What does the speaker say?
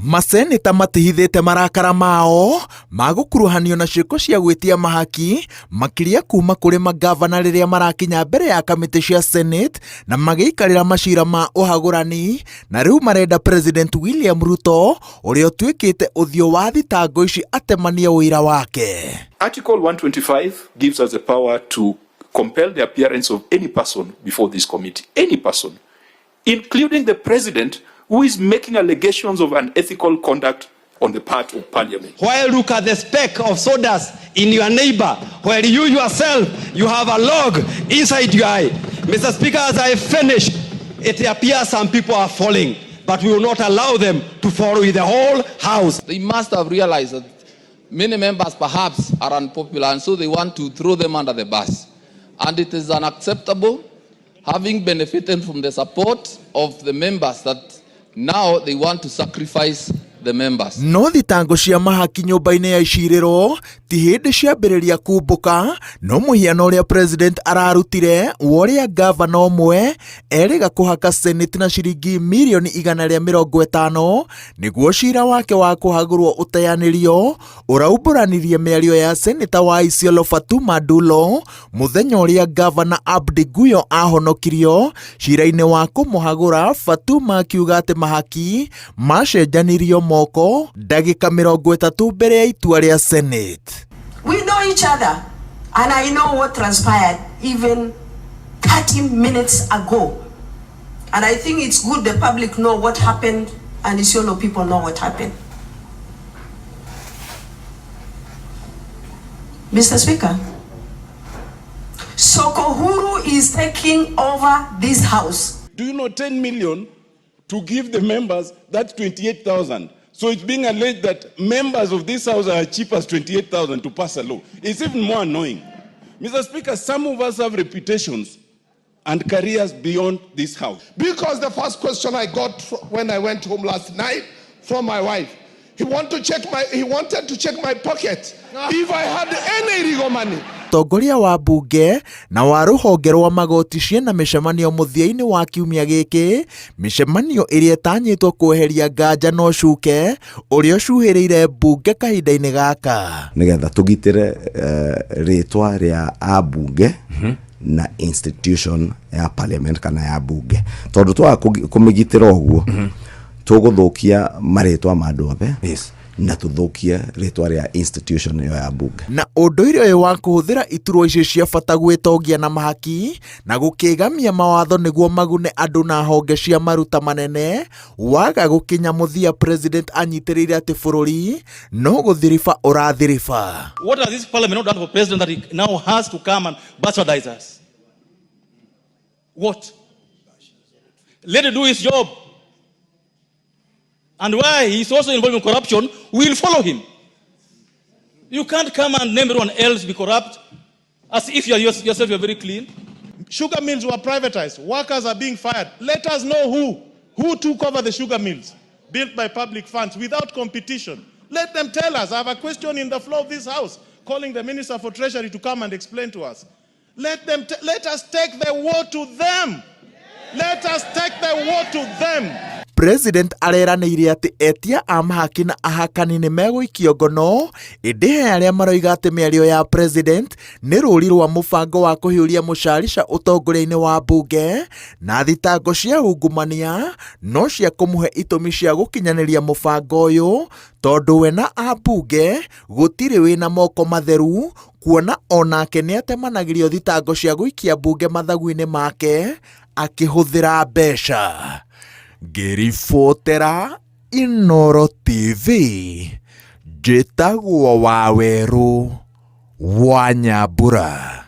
Maseneta matihithĩte marakara mao magũkuruhanio na ciĩko cia gwĩtia mahaki makĩria kuma kũrĩ magavana rĩrĩa marakinya mbere ya kamĩtĩ cia Senate na magĩikarĩra macira ma ũhagũrani, na rĩu marenda President William Ruto ũrĩa ũtuĩkĩte ũthiũ wa thitango ici atemanie ũira wake. Article 125 gives us the power to compel the appearance of any person before this committee, any person, including the president, who is making allegations of unethical conduct on the part of parliament. While look at the speck of sawdust in your neighbor, while you yourself, you have a log inside your eye. Mr. Speaker, as I finish, it appears some people are falling, but we will not allow them to fall with the whole house. They must have realized that many members perhaps are unpopular, and so they want to throw them under the bus. And it is unacceptable, having benefited from the support of the members, that now they want to sacrifice the members. No thitango cia mahaki nyũmba-inĩ ya icirĩro ti hĩndĩ ciambĩrĩria kumbũka, no mũhiano ũrĩa president ararutire ũrĩa gavana ũmwe erĩga kũhaka Senate na ciringi mirioni 150 nĩguo cira wake wa kũhagũrwo ũteanĩrio ũraumbũranirie mĩario ya seneta wa Isiolo Fatuma Dulo mũthenya ũrĩa gavana Ambunge ahonokirio cira-inĩ wa kũmũhagũra. Fatuma akiuga atĩ mahaki macenjanirio moko ndagĩka 30 mbere ya itua rĩa Senate. We know each other, and I know what transpired even 30 minutes ago. And I think it's good the public know what happened and Isiolo people know what happened. Mr. Speaker, Sokohuru is taking over this house. Do you know 10 million to give the members? That's 28,000. So it's being alleged that members of this house are cheap as 28,000 to pass a law. It's even more annoying. Mr. Speaker, some of us have reputations and careers beyond this house. Because the first question I got when I went home last night from my wife, he wanted to check my pocket if I had any legal money. Mũtongoria wa Ambunge na wa rũhonge rwa magoti ciena mĩcemanio mũthia-inĩ wa kiumia gĩkĩ, mĩcemanio ĩrĩa ĩtanyĩtwo kweheria nganja no cuke ũrĩa ũcuhĩrĩire mbunge kahinda-inĩ gaka, nĩgetha tũgitĩre rĩtwa rĩa Ambunge na institution ya parliament kana ya Ambunge, tondũ twa kũmĩgitĩra ũguo tũgũthũkia marĩtwa ma andũ othe na tuthukia rĩtwa rĩa institution ya Ambunge. Na ũndũire ũyũ wa kũhũthĩra iturwa ici cia bata gwĩtongia na mahaki na gũkĩgamia mawatho nĩguo magune andũ na honge cia maruta manene waga gũkinya mũthia president anyitĩrĩire atĩ bũrũri no gũthiriba ũrathiriba. What has this parliament not done for president that he now has to come and bastardize us? What? Let it do his job. And why he's also involved in corruption, we'll follow him. You can't come and name everyone else be corrupt as if yourself you're very clean. Sugar mills were privatized. Workers are being fired. Let us know who took over the sugar mills built by public funds without competition. Let them tell us. I have a question in the floor of this house calling the Minister for Treasury to come and explain to us. Let us take the war to them. Let us take the war to them. President areranĩire atĩ etia a mahaki na ahakani nĩ megũikio ngono, ĩndĩ he arĩa maroiga atĩ mĩario ya president nĩ rũri rwa mũbango wa kũhiũria mũcarica ũtongoria-inĩ wa Ambunge, na thitango cia ungumania no cia kũmũhe itũmi cia gũkinyanĩria mũbango ũyũ, tondũ we na Ambunge gũtirĩ wĩna moko matheru, kuona onake nĩ atemanagĩrio thitango cia gũikia mbunge mathagu-inĩ make akĩhũthĩra mbeca. Ngĩribotera Inooro TV, njĩtagwo Wawerũ wa Nyambura.